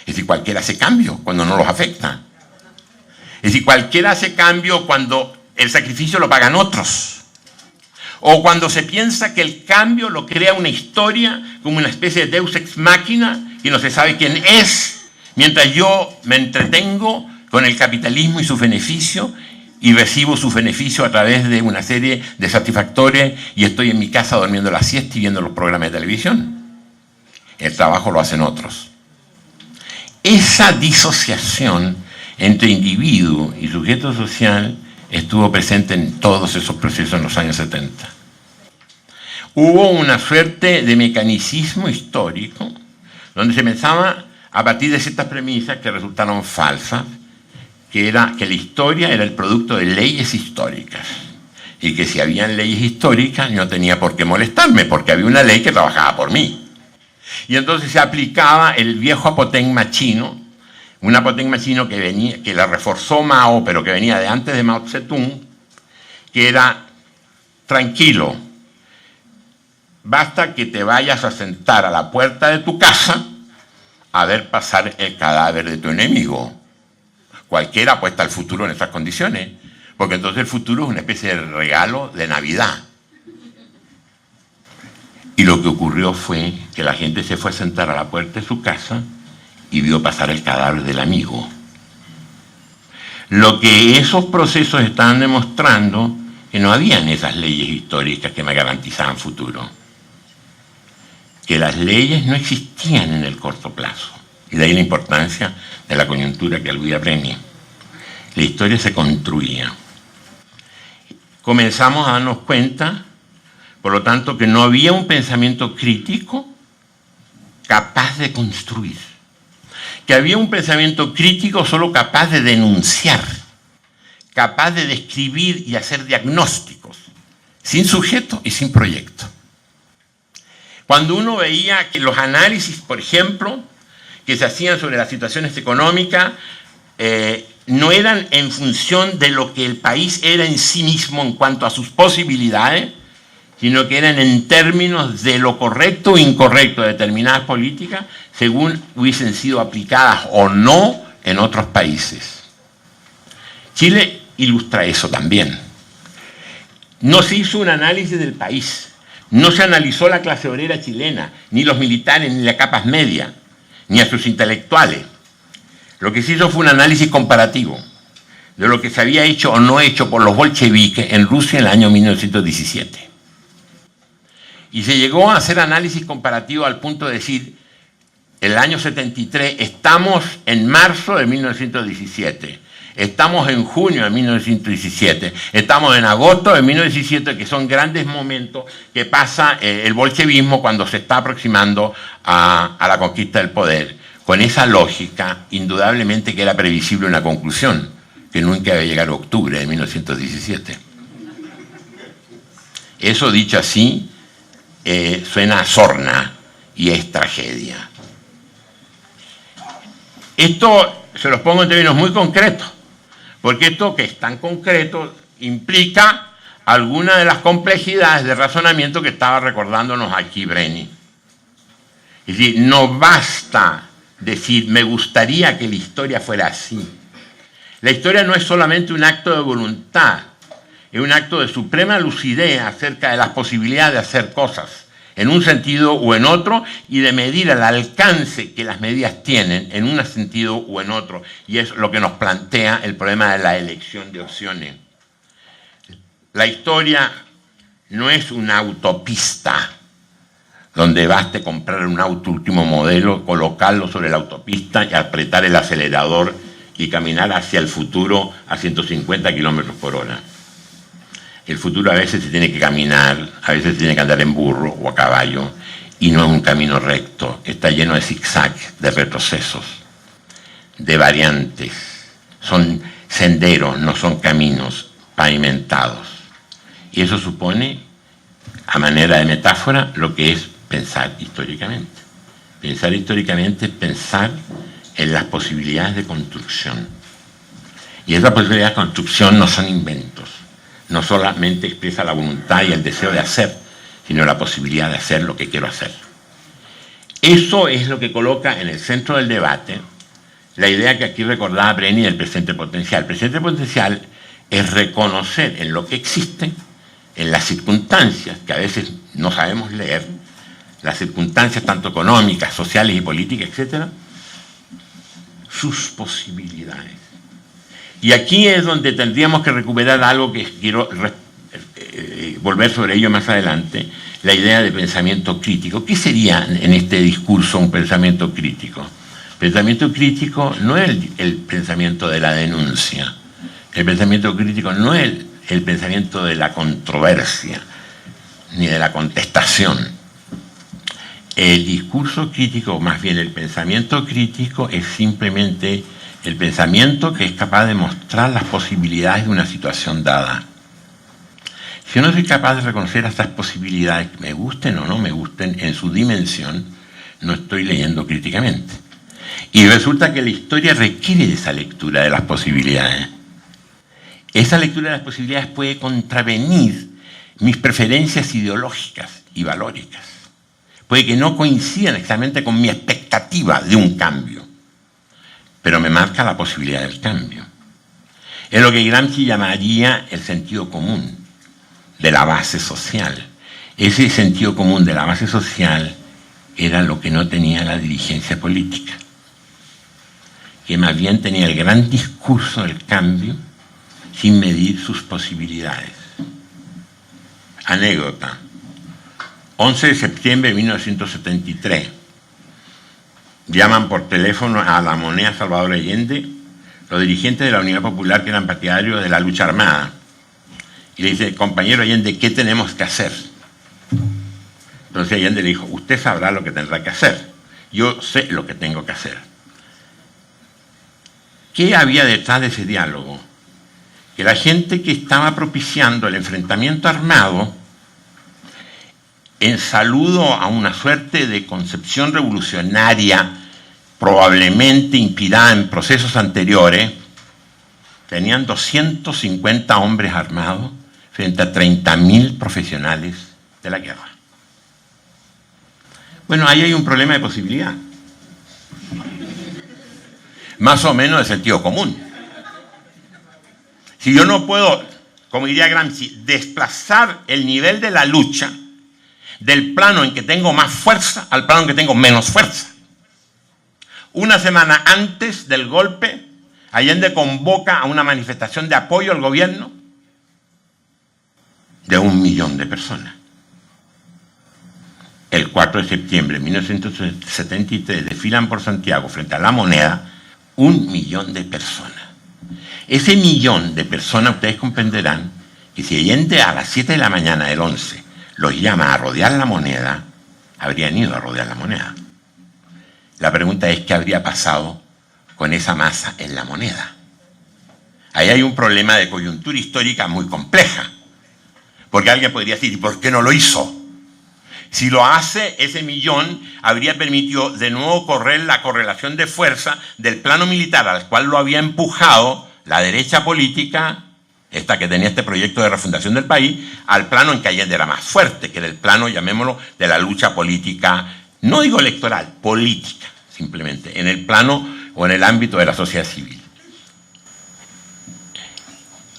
Es decir, cualquiera hace cambio cuando no los afecta. Es decir, cualquiera hace cambio cuando el sacrificio lo pagan otros. O cuando se piensa que el cambio lo crea una historia como una especie de deus ex machina y no se sabe quién es, mientras yo me entretengo con el capitalismo y sus beneficios y recibo sus beneficios a través de una serie de satisfactores y estoy en mi casa durmiendo la siesta y viendo los programas de televisión. El trabajo lo hacen otros. Esa disociación entre individuo y sujeto social estuvo presente en todos esos procesos en los años 70. Hubo una suerte de mecanicismo histórico donde se pensaba a partir de ciertas premisas que resultaron falsas, que era que la historia era el producto de leyes históricas y que si habían leyes históricas no tenía por qué molestarme porque había una ley que trabajaba por mí. Y entonces se aplicaba el viejo apotegma chino, un apotegma chino que la reforzó Mao, pero que venía de antes de Mao Zedong, que era tranquilo, basta que te vayas a sentar a la puerta de tu casa a ver pasar el cadáver de tu enemigo. Cualquiera apuesta al futuro en estas condiciones, porque entonces el futuro es una especie de regalo de Navidad. Y lo que ocurrió fue que la gente se fue a sentar a la puerta de su casa y vio pasar el cadáver del amigo. Lo que esos procesos estaban demostrando que no habían esas leyes históricas que me garantizaban futuro. Que las leyes no existían en el corto plazo. Y de ahí la importancia de la coyuntura que aludía Brené. La historia se construía. Comenzamos a darnos cuenta, por lo tanto, que no había un pensamiento crítico capaz de construir. Que había un pensamiento crítico solo capaz de denunciar, capaz de describir y hacer diagnósticos, sin sujeto y sin proyecto. Cuando uno veía que los análisis, por ejemplo, que se hacían sobre las situaciones económicas, no eran en función de lo que el país era en sí mismo en cuanto a sus posibilidades, sino que eran en términos de lo correcto o incorrecto de determinadas políticas, según hubiesen sido aplicadas o no en otros países. Chile ilustra eso también. No se hizo un análisis del país, no se analizó la clase obrera chilena, ni los militares, ni las capas medias, ni a sus intelectuales. Lo que se hizo fue un análisis comparativo de lo que se había hecho o no hecho por los bolcheviques en Rusia en el año 1917. Y se llegó a hacer análisis comparativo al punto de decir, el año 73, estamos en marzo de 1917, estamos en junio de 1917, estamos en agosto de 1917, que son grandes momentos que pasa el bolchevismo cuando se está aproximando a la conquista del poder. Con esa lógica, indudablemente que era previsible una conclusión, que nunca iba a llegar a octubre de 1917. Eso dicho así, suena a sorna y es tragedia. Esto se los pongo en términos muy concretos, porque esto que es tan concreto implica algunas de las complejidades de razonamiento que estaba recordándonos aquí Brené. Es decir, no basta decir, me gustaría que la historia fuera así. La historia no es solamente un acto de voluntad, es un acto de suprema lucidez acerca de las posibilidades de hacer cosas, en un sentido o en otro, y de medir el alcance que las medidas tienen en un sentido o en otro. Y es lo que nos plantea el problema de la elección de opciones. La historia no es una autopista donde baste comprar un auto último modelo, colocarlo sobre la autopista y apretar el acelerador y caminar hacia el futuro a 150 kilómetros por hora. El futuro a veces se tiene que caminar, a veces se tiene que andar en burro o a caballo, y no es un camino recto, está lleno de zigzags, de retrocesos, de variantes. Son senderos, no son caminos pavimentados. Y eso supone, a manera de metáfora, lo que es pensar históricamente. Pensar históricamente es pensar en las posibilidades de construcción. Y esas posibilidades de construcción no son inventos. No solamente expresa la voluntad y el deseo de hacer, sino la posibilidad de hacer lo que quiero hacer. Eso es lo que coloca en el centro del debate la idea que aquí recordaba Brenny del presente potencial. El presente potencial es reconocer en lo que existe, en las circunstancias, que a veces no sabemos leer, las circunstancias tanto económicas, sociales y políticas, etc., sus posibilidades. Y aquí es donde tendríamos que recuperar algo que quiero volver sobre ello más adelante, la idea de pensamiento crítico. ¿Qué sería en este discurso un pensamiento crítico? Pensamiento crítico no es el pensamiento de la denuncia. El pensamiento crítico no es el pensamiento de la controversia, ni de la contestación. El discurso crítico, más bien el pensamiento crítico, es simplemente el pensamiento que es capaz de mostrar las posibilidades de una situación dada. Si yo no soy capaz de reconocer estas posibilidades, me gusten o no me gusten, en su dimensión, no estoy leyendo críticamente. Y resulta que la historia requiere de esa lectura de las posibilidades. Esa lectura de las posibilidades puede contravenir mis preferencias ideológicas y valóricas. Puede que no coincidan exactamente con mi expectativa de un cambio, pero me marca la posibilidad del cambio. Es lo que Gramsci llamaría el sentido común de la base social. Ese sentido común de la base social era lo que no tenía la dirigencia política, que más bien tenía el gran discurso del cambio sin medir sus posibilidades. Anécdota. 11 de septiembre de 1973. Llaman por teléfono a La Moneda Salvador Allende, los dirigentes de la Unidad Popular que eran partidarios de la lucha armada. Y le dice, compañero Allende, ¿qué tenemos que hacer? Entonces Allende le dijo, usted sabrá lo que tendrá que hacer. Yo sé lo que tengo que hacer. ¿Qué había detrás de ese diálogo? Que la gente que estaba propiciando el enfrentamiento armado, en saludo a una suerte de concepción revolucionaria, probablemente inspirada en procesos anteriores, tenían 250 hombres armados frente a 30.000 profesionales de la guerra. Bueno, ahí hay un problema de posibilidad. Más o menos de sentido común. Si yo no puedo, como diría Gramsci, desplazar el nivel de la lucha del plano en que tengo más fuerza al plano en que tengo menos fuerza. Una semana antes del golpe, Allende convoca a una manifestación de apoyo al gobierno de 1 millón de personas. El 4 de septiembre de 1973 desfilan por Santiago frente a La Moneda 1 millón de personas. Ese millón de personas, ustedes comprenderán que si Allende a las 7 de la mañana del 11 los llama a rodear La Moneda, habrían ido a rodear La Moneda. La pregunta es, ¿qué habría pasado con esa masa en La Moneda? Ahí hay un problema de coyuntura histórica muy compleja. Porque alguien podría decir, ¿y por qué no lo hizo? Si lo hace, ese millón habría permitido de nuevo correr la correlación de fuerza del plano militar al cual lo había empujado la derecha política, esta que tenía este proyecto de refundación del país, al plano en que Allende era más fuerte, que era el plano, llamémoslo, de la lucha política, no digo electoral, política, simplemente, en el plano o en el ámbito de la sociedad civil.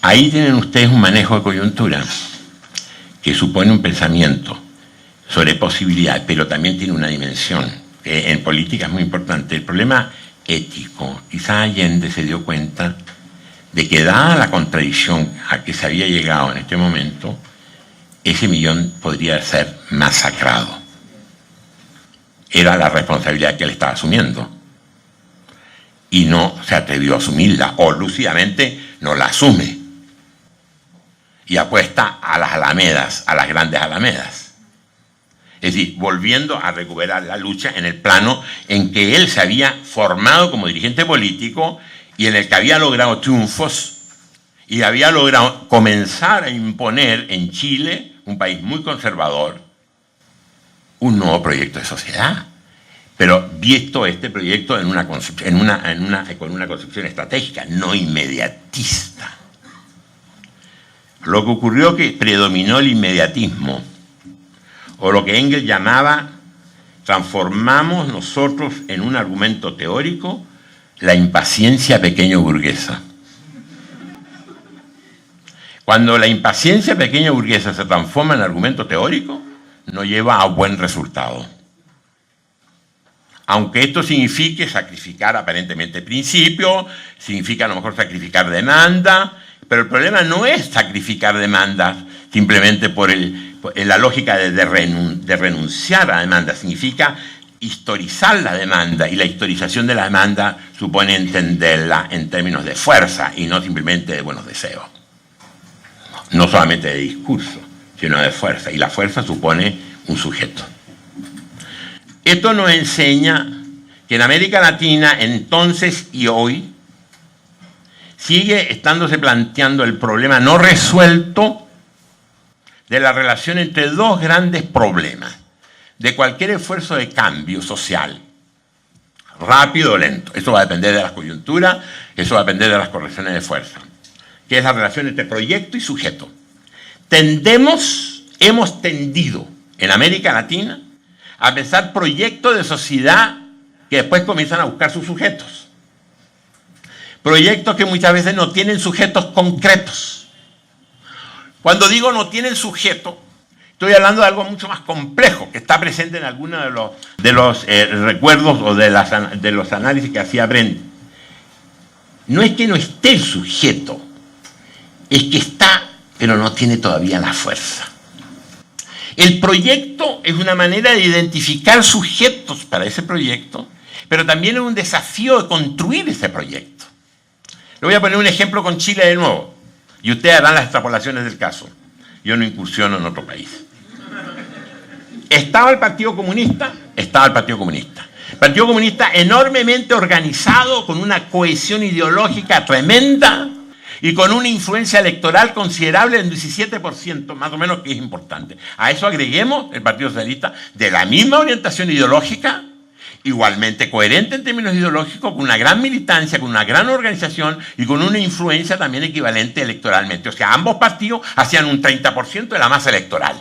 Ahí tienen ustedes un manejo de coyuntura que supone un pensamiento sobre posibilidades, pero también tiene una dimensión que en política es muy importante. El problema ético, quizá Allende se dio cuenta de que dada la contradicción a que se había llegado en este momento, ese millón podría ser masacrado. Era la responsabilidad que él estaba asumiendo. Y no se atrevió a asumirla, o lúcidamente no la asume. Y apuesta a las alamedas, a las grandes alamedas. Es decir, volviendo a recuperar la lucha en el plano en que él se había formado como dirigente político y en el que había logrado triunfos y había logrado comenzar a imponer en Chile, un país muy conservador, un nuevo proyecto de sociedad. Pero visto este proyecto con una concepción estratégica, no inmediatista. Lo que ocurrió es que predominó el inmediatismo, o lo que Engels llamaba, transformamos nosotros en un argumento teórico la impaciencia pequeño burguesa. Cuando la impaciencia pequeño burguesa se transforma en argumento teórico, no lleva a buen resultado. Aunque esto signifique sacrificar aparentemente principios, significa a lo mejor sacrificar demanda, pero el problema no es sacrificar demandas simplemente por la lógica de renunciar a la demanda, significa historizar la demanda, y la historización de la demanda supone entenderla en términos de fuerza y no simplemente de buenos deseos. No solamente de discurso, sino de fuerza, y la fuerza supone un sujeto. Esto nos enseña que en América Latina, entonces y hoy, sigue estándose planteando el problema no resuelto de la relación entre dos grandes problemas de cualquier esfuerzo de cambio social, rápido o lento. Eso va a depender de las coyunturas, eso va a depender de las correcciones de fuerza, que es la relación entre proyecto y sujeto. Hemos tendido en América Latina a pensar proyectos de sociedad que después comienzan a buscar sus sujetos. Proyectos que muchas veces no tienen sujetos concretos. Cuando digo no tienen sujeto, estoy hablando de algo mucho más complejo, que está presente en algunos de los recuerdos o de los análisis que hacía Brent. No es que no esté el sujeto, es que está, pero no tiene todavía la fuerza. El proyecto es una manera de identificar sujetos para ese proyecto, pero también es un desafío de construir ese proyecto. Le voy a poner un ejemplo con Chile de nuevo, y ustedes harán las extrapolaciones del caso. Yo no incursiono en otro país. ¿Estaba el Partido Comunista? Estaba el Partido Comunista. El Partido Comunista enormemente organizado, con una cohesión ideológica tremenda, y con una influencia electoral considerable del 17%, más o menos, que es importante. A eso agreguemos el Partido Socialista, de la misma orientación ideológica, igualmente coherente en términos ideológicos, con una gran militancia, con una gran organización y con una influencia también equivalente electoralmente. O sea, ambos partidos hacían un 30% de la masa electoral.